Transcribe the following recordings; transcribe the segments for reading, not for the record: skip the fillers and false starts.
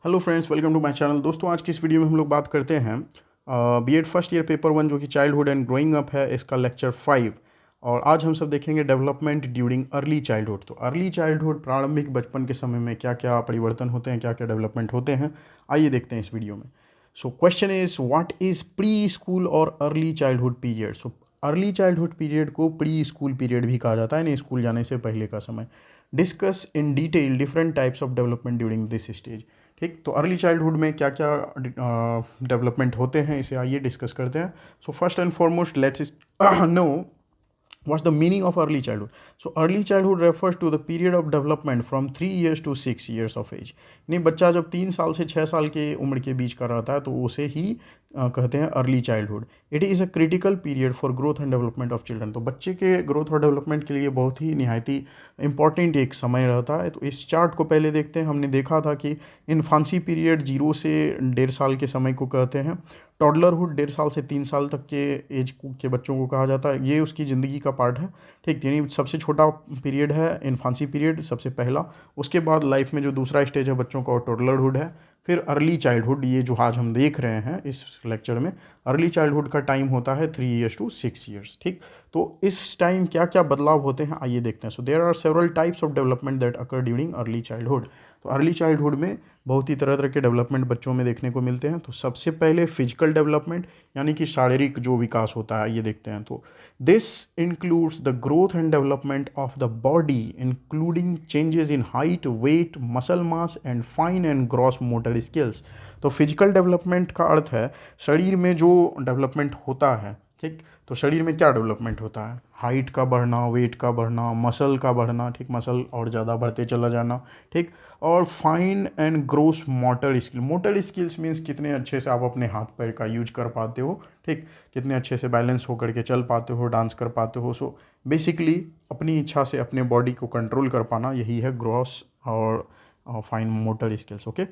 Hello friends, welcome to my channel. दोस्तों, आज की इस वीडियो में हम लोग बात करते हैं बीएड फर्स्ट ईयर पेपर 1 जो कि चाइल्डहुड एंड ग्रोइंग अप है, इसका लेक्चर 5। और आज हम सब देखेंगे डेवलपमेंट ड्यूरिंग अर्ली चाइल्डहुड। तो अर्ली चाइल्डहुड, प्रारंभिक बचपन के समय में क्या क्या परिवर्तन होते हैं, क्या क्या डेवलपमेंट होते हैं, आइए देखते हैं इस वीडियो में। So question is, what is preschool और early childhood period. So early childhood period को प्री स्कूल पीरियड भी कहा जाता है, यानी स्कूल जाने से पहले का समय। Discuss in detail different types of development during this stage. ठीक, तो अर्ली चाइल्डहुड में क्या क्या डेवलपमेंट होते हैं, इसे आइए डिस्कस करते हैं। So first and foremost let's no what's the meaning of early childhood. So early childhood refers to the period of development from 3 years to 6 years of age. नहीं, बच्चा जब 3 साल से 6 साल के उम्र के बीच का रहता है तो उसे ही कहते हैं early childhood. It is a critical period for growth and development of children. तो बच्चे के ग्रोथ और डेवलपमेंट के लिए बहुत ही निहायती इंपॉर्टेंट एक समय रहता है। तो इस चार्ट को पहले देखते हैं। हमने देखा था कि इन्फांसी पीरियड 0 से 1.5 साल के समय को कहते हैं। टॉडलरहुड 1.5 साल से 3 साल तक के एज के बच्चों को कहा जाता है। ये उसकी ज़िंदगी का पार्ट है। ठीक, यानी सबसे छोटा पीरियड है इन्फांसी पीरियड, सबसे पहला। उसके बाद लाइफ में जो दूसरा स्टेज है बच्चों का, टॉडलरहुड है। फिर अर्ली चाइल्डहुड, ये जो आज हम देख रहे हैं इस लेक्चर में, अर्ली चाइल्डहुड का टाइम होता है 3 ईयर्स टू 6 ईयर्स। ठीक, तो इस टाइम क्या क्या बदलाव होते हैं, आइए देखते हैं। So there are several types of development that occur during early childhood. तो अर्ली चाइल्डहुड में बहुत ही तरह तरह के डेवलपमेंट बच्चों में देखने को मिलते हैं। तो सबसे पहले फिजिकल डेवलपमेंट, यानी कि शारीरिक जो विकास होता है, ये देखते हैं। तो this includes the growth and development of the body including changes in height, weight, muscle mass and fine and gross motor skills. तो फिजिकल डेवलपमेंट का अर्थ है शरीर में जो डेवलपमेंट होता है। ठीक, तो शरीर में क्या डेवलपमेंट होता है, हाइट का बढ़ना, वेट का बढ़ना, मसल का बढ़ना। ठीक, मसल और ज़्यादा बढ़ते चला जाना। ठीक, और fine and gross motor skill. Motor skills means कितने अच्छे से आप अपने हाथ पैर का यूज कर पाते हो। ठीक, कितने अच्छे से बैलेंस होकर के चल पाते हो, डांस कर पाते हो। सो बेसिकली अपनी इच्छा से अपने बॉडी को कंट्रोल कर पाना, यही है ग्रॉस और फाइन मोटर स्किल्स। ओके,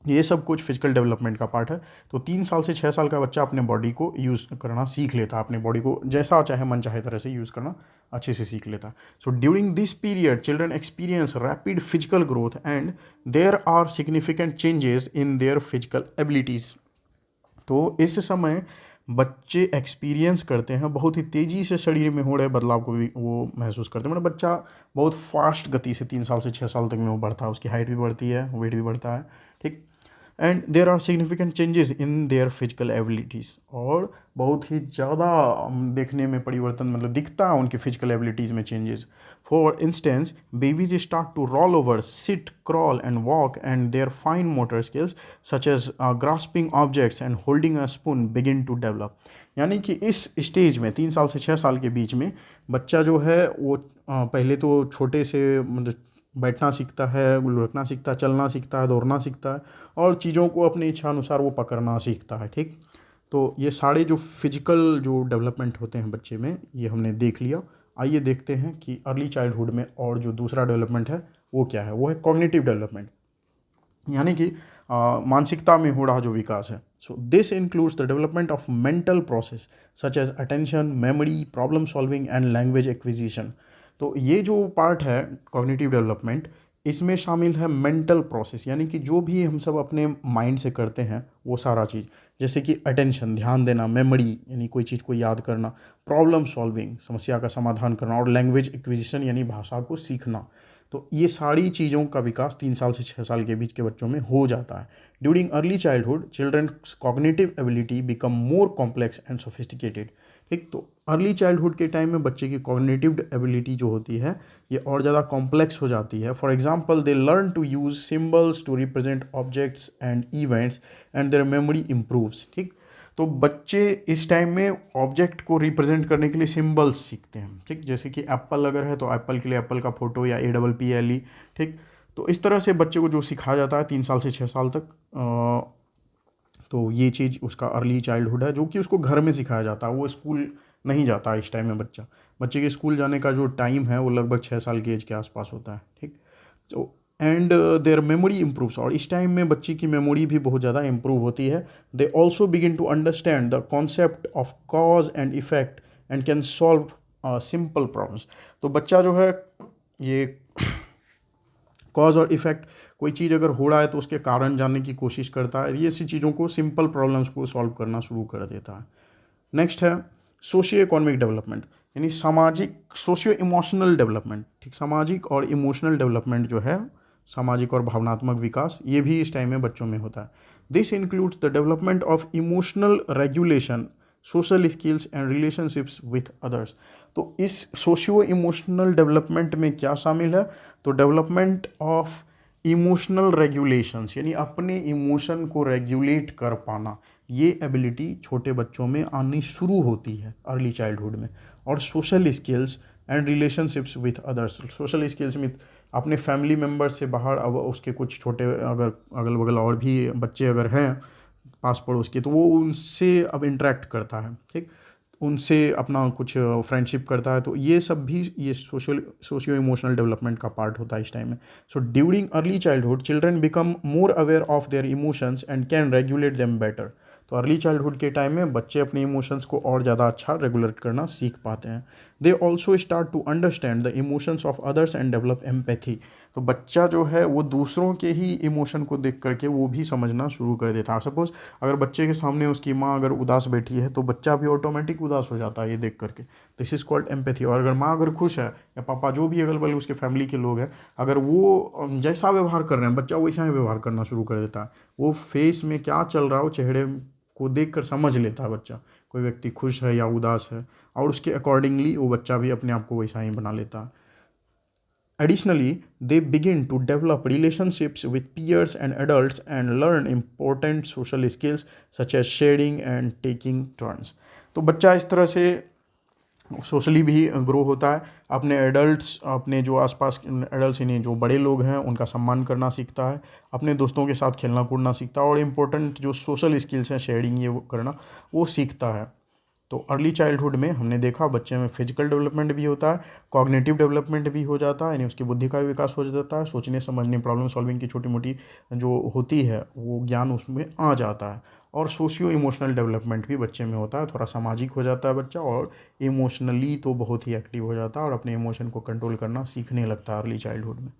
ये सब कुछ फिजिकल डेवलपमेंट का पार्ट है। तो 3 साल से 6 साल का बच्चा अपने बॉडी को यूज़ करना सीख लेता है, अपने बॉडी को जैसा चाहे मन चाहे तरह से यूज़ करना अच्छे से सीख लेता है। So during this period children experience rapid physical growth and there are significant changes in their physical abilities. तो इस समय बच्चे एक्सपीरियंस करते हैं, बहुत ही तेज़ी से शरीर में हो रहे बदलाव को भी वो महसूस करते हैं। मतलब बच्चा बहुत फास्ट गति से 3 साल से 6 साल तक में वो बढ़ता है, उसकी हाइट भी बढ़ती है, वेट भी बढ़ता है। ठीक, and there are significant changes in their physical abilities. और बहुत ही ज़्यादा देखने में परिवर्तन मतलब दिखता है उनकी फिजिकल एबिलिटीज़ में changes. For instance babies start to roll over, sit, crawl and walk and their fine motor skills such as grasping objects and holding a spoon begin to develop. यानी कि इस स्टेज में 3 साल से 6 साल के बीच में बच्चा जो है वो पहले तो छोटे से मतलब बैठना सीखता है, लुढ़कना सीखता है, चलना सीखता है, दौड़ना सीखता है और चीज़ों को अपनी इच्छा अनुसार वो पकड़ना सीखता है। ठीक, तो ये सारे जो फिजिकल जो डेवलपमेंट होते हैं बच्चे में, ये हमने देख लिया। आइए देखते हैं कि अर्ली चाइल्डहुड में और जो दूसरा डेवलपमेंट है वो क्या है। वो है कॉग्निटिव डेवलपमेंट, यानी कि मानसिकता में हो रहा जो विकास है। So this includes the development of mental process such as attention, memory, problem solving and language acquisition. तो ये जो पार्ट है कॉग्निटिव डेवलपमेंट, इसमें शामिल है मेंटल प्रोसेस, यानी कि जो भी हम सब अपने माइंड से करते हैं वो सारा चीज़, जैसे कि अटेंशन ध्यान देना, मेमोरी यानी कोई चीज़ को याद करना, प्रॉब्लम सॉल्विंग समस्या का समाधान करना, और लैंग्वेज एक्विजिशन यानी भाषा को सीखना। तो ये सारी चीज़ों का विकास 3 साल से 6 साल के बीच के बच्चों में हो जाता है। During early childhood children's cognitive ability become more complex and sophisticated. ठीक, तो अर्ली चाइल्डहुड के टाइम में बच्चे की कॉग्निटिव एबिलिटी जो होती है ये और ज़्यादा कॉम्प्लेक्स हो जाती है। For example they learn to use symbols to represent objects and events and their memory improves. ठीक, तो बच्चे इस टाइम में ऑब्जेक्ट को रिप्रेजेंट करने के लिए सिंबल्स सीखते हैं। ठीक, जैसे कि एप्पल अगर है तो एप्पल के लिए एप्पल का फोटो या APPLE। ठीक, तो इस तरह से बच्चे को जो सिखाया जाता है 3 साल से 6 साल तक, तो ये चीज़ उसका अर्ली चाइल्डहुड है, जो कि उसको घर में सिखाया जाता है। वो स्कूल नहीं जाता इस टाइम में। बच्चे के स्कूल जाने का जो टाइम है वो लगभग 6 साल की एज के आसपास होता है। ठीक, तो एंड देयर मेमोरी इम्प्रूव्स, और इस टाइम में बच्चे की मेमोरी भी बहुत ज़्यादा इम्प्रूव होती है। They also begin to understand the concept of cause and effect and can solve simple problems. तो बच्चा जो है ये कॉज और इफेक्ट, कोई चीज़ अगर हो रहा है तो उसके कारण जानने की कोशिश करता है, ये ऐसी चीज़ों को, सिंपल प्रॉब्लम्स को सॉल्व करना शुरू कर देता है। नेक्स्ट है सोशियो इकोनॉमिक डेवलपमेंट, यानी सामाजिक, सोशियो इमोशनल डेवलपमेंट, ठीक, सामाजिक और इमोशनल डेवलपमेंट जो है, सामाजिक और भावनात्मक विकास, ये भी इस टाइम में बच्चों में होता है। This includes the development of emotional regulation, social skills and relationships with others. तो इस सोशियो इमोशनल डेवलपमेंट में क्या शामिल है, तो डेवलपमेंट ऑफ इमोशनल रेगुलेशंस, यानी अपने इमोशन को रेगुलेट कर पाना, ये एबिलिटी छोटे बच्चों में आनी शुरू होती है अर्ली चाइल्डहुड में। और social skills and relationships with others, social skills में अपने फैमिली मेम्बर्स से बाहर, अब उसके कुछ छोटे अगर अगल बगल और भी बच्चे अगर हैं पास पड़ोस के, तो वो उनसे अब इंटरेक्ट करता है, ठीक, उनसे अपना कुछ फ्रेंडशिप करता है, तो ये सब भी ये सोशियो इमोशनल डेवलपमेंट का पार्ट होता है इस टाइम में। So during early childhood children become more aware of their emotions and can regulate them better. तो अर्ली चाइल्डहुड के टाइम में बच्चे अपने इमोशंस को और ज़्यादा अच्छा रेगुलेट करना सीख पाते हैं। They also start to understand the emotions of others and develop empathy. तो बच्चा जो है वो दूसरों के ही इमोशन को देख करके वो भी समझना शुरू कर देता है। सपोज अगर बच्चे के सामने उसकी माँ अगर उदास बैठी है तो बच्चा भी ऑटोमेटिक उदास हो जाता है ये देख करके, दिस इज़ कॉल्ड एम्पैथी। और अगर माँ अगर खुश है या पापा जो भी अगल बगल उसके फैमिली के लोग हैं, अगर वो जैसा व्यवहार कर रहे हैं बच्चा वैसा ही व्यवहार करना शुरू कर देता है। वो फेस में क्या चल रहा हो, चेहरे को देख कर समझ लेता है बच्चा, कोई व्यक्ति खुश है या उदास है, और उसके अकॉर्डिंगली वो बच्चा भी अपने आप को वैसा ही बना लेता है। Additionally, they begin to develop relationships with peers and adults and learn important social skills such as sharing and taking turns. तो बच्चा इस तरह से सोशली भी ग्रो होता है, अपने एडल्ट्स, अपने जो आसपास एडल्ट्स यानी जो बड़े लोग हैं उनका सम्मान करना सीखता है, अपने दोस्तों के साथ खेलना कूदना सीखता है, और इम्पोर्टेंट जो सोशल स्किल्स हैं शेयरिंग ये वो करना वो सीखता है। तो अर्ली चाइल्डहुड में हमने देखा बच्चे में फिजिकल डेवलपमेंट भी होता है, कॉग्निटिव डेवलपमेंट भी हो जाता है, यानी उसकी बुद्धि का भी विकास हो जाता है, सोचने समझने प्रॉब्लम सॉल्विंग की छोटी मोटी जो होती है वो ज्ञान उसमें आ जाता है। और सोशियो इमोशनल डेवलपमेंट भी बच्चे में होता है, थोड़ा सामाजिक हो जाता है बच्चा, और इमोशनली तो बहुत ही एक्टिव हो जाता है और अपने इमोशन को कंट्रोल करना सीखने लगता है अर्ली चाइल्डहुड में।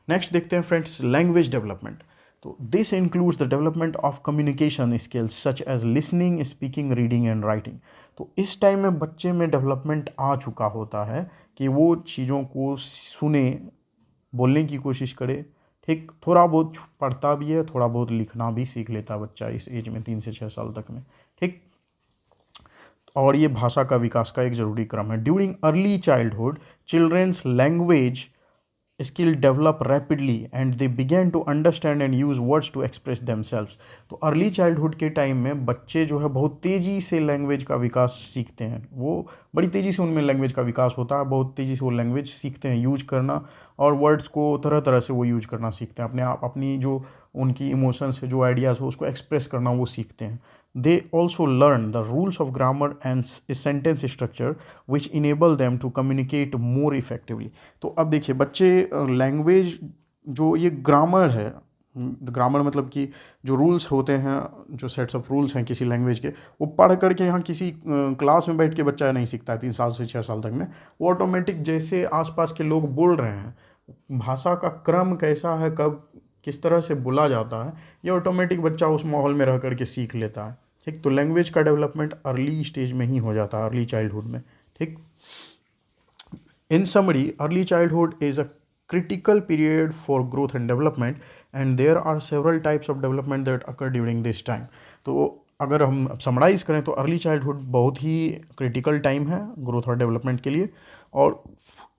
नेक्स्ट देखते हैं फ्रेंड्स लैंग्वेज डेवलपमेंट। तो this includes the development of communication skills such as listening, speaking, reading and writing. तो इस टाइम में बच्चे में डेवलपमेंट आ चुका होता है कि वो चीज़ों को सुने, बोलने की कोशिश करे, ठीक, थोड़ा बहुत पढ़ता भी है, थोड़ा बहुत लिखना भी सीख लेता है बच्चा इस एज में 3 से 6 साल तक में, ठीक। और ये भाषा का विकास का एक ज़रूरी क्रम है। During early childhood children's language skill develop rapidly and they began to understand and use words to express themselves। तो अर्ली चाइल्डहुड के टाइम में बच्चे जो है बहुत तेज़ी से लैंग्वेज का विकास सीखते हैं, वो बड़ी तेज़ी से उनमें लैंग्वेज का विकास होता है, बहुत तेज़ी से वो लैंग्वेज सीखते हैं यूज करना, और वर्ड्स को तरह तरह से वो यूज करना सीखते हैं, अपने आप अपनी जो उनकी इमोशंस है, जो आइडियाज़ हो उसको एक्सप्रेस करना वो सीखते हैं। They also learn the rules of grammar and sentence structure which enable them to communicate more effectively। तो अब देखिए बच्चे लैंग्वेज जो ये ग्रामर है, ग्रामर मतलब कि जो रूल्स होते हैं, जो सेट्स ऑफ रूल्स हैं किसी लैंग्वेज के, वो पढ़ करके यहाँ किसी क्लास में बैठ के बच्चा नहीं सीखता है 3 साल से 6 साल तक में। वो ऑटोमेटिक जैसे आसपास के लोग बोल रहे हैं, भाषा का क्रम कैसा है, कब किस तरह से बोला जाता है, ये ऑटोमेटिक बच्चा उस माहौल में रह करके सीख लेता है, ठीक। तो लैंग्वेज का डेवलपमेंट अर्ली स्टेज में ही हो जाता है, अर्ली चाइल्डहुड में, ठीक। इन summary early childhood is a critical period for growth and development and there are several types of development that occur during this time। तो अगर हम समराइज़ करें तो अर्ली चाइल्डहुड बहुत ही क्रिटिकल टाइम है ग्रोथ और डेवलपमेंट के लिए, और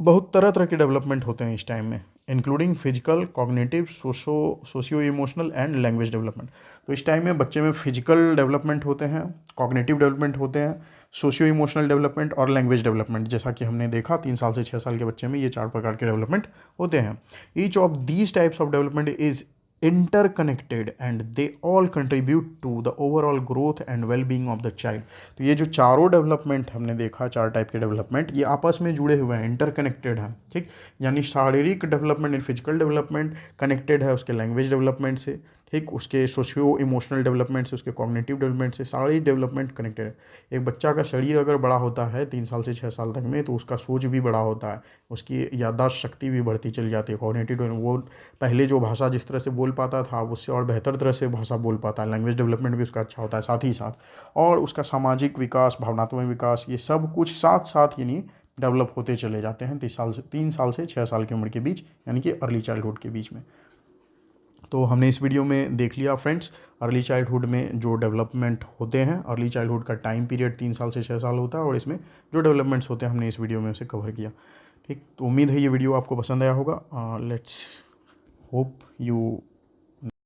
बहुत तरह तरह के डेवलपमेंट होते हैं इस टाइम में, including physical, cognitive, socio emotional and language development. तो इस टाइम में बच्चे में फिजिकल डेवलपमेंट होते हैं, कॉग्निटिव डेवलपमेंट होते हैं, सोशियो इमोशनल डेवलपमेंट और लैंग्वेज डेवलपमेंट। जैसा कि हमने देखा 3 साल से 6 साल के बच्चे में ये 4 प्रकार के डेवलपमेंट होते हैं। Each of these types of development is interconnected and they all contribute to the overall growth and well-being of the child। तो ये जो चारों डेवलपमेंट हमने देखा, 4 टाइप के डेवलपमेंट, ये आपस में जुड़े हुए हैं, इंटरकनेक्टेड हैं, ठीक। यानी शारीरिक development and physical development connected है उसके लैंग्वेज डेवलपमेंट से, ठीक, उसके सोशियो इमोशनल डेवलपमेंट से, उसके कॉग्निटिव डेवलपमेंट से, सारी डेवलपमेंट कनेक्टेड है। एक बच्चा का शरीर अगर बड़ा होता है 3 साल से 6 साल तक में, तो उसका सोच भी बड़ा होता है, उसकी याददाश्त शक्ति भी बढ़ती चली जाती है, कॉग्निटिव, वो पहले जो भाषा जिस तरह से बोल पाता था उससे और बेहतर तरह से भाषा बोल पाता है, लैंग्वेज डेवलपमेंट भी उसका अच्छा होता है साथ ही साथ, और उसका सामाजिक विकास, भावनात्मक विकास, ये सब कुछ साथ साथ यानी डेवलप होते चले जाते हैं 3 साल से 6 साल की उम्र के बीच, यानी कि अर्ली चाइल्डहुड के बीच में। तो हमने इस वीडियो में देख लिया फ्रेंड्स, अर्ली चाइल्डहुड में जो डेवलपमेंट होते हैं, अर्ली चाइल्डहुड का टाइम पीरियड 3 साल से 6 साल होता है, और इसमें जो डेवलपमेंट्स होते हैं हमने इस वीडियो में उसे कवर किया। ठीक, तो उम्मीद है ये वीडियो आपको पसंद आया होगा। Let's hope you